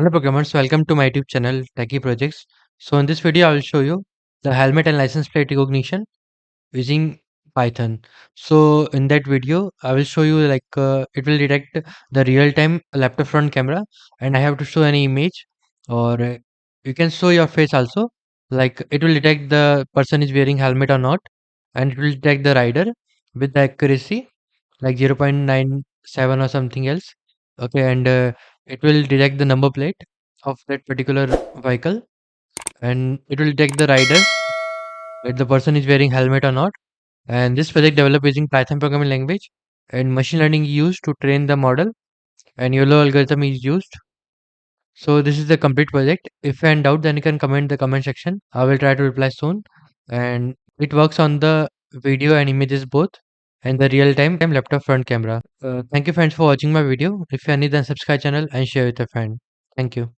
Hello programmers, welcome to my YouTube channel Techie Projects. So in this video I will show you the helmet and license plate recognition using Python. So in that video I will show you it will detect the real-time laptop front camera, and I have to show any image, or you can show your face also. Like it will detect the person is wearing helmet or not, and it will detect the rider with the accuracy like 0.97 or something else. Okay, and it will detect the number plate of that particular vehicle, and it will detect the rider, that the person is wearing helmet or not. And this project developed using Python programming language, and machine learning used to train the model, and YOLO algorithm is used. So this is the complete project. If you're in doubt, then you can comment the comment section. I will try to reply soon. And it works on the video and images both, and the real-time laptop front camera. Thank you friends for watching my video. If you are new, then subscribe channel and share with a friend. Thank you.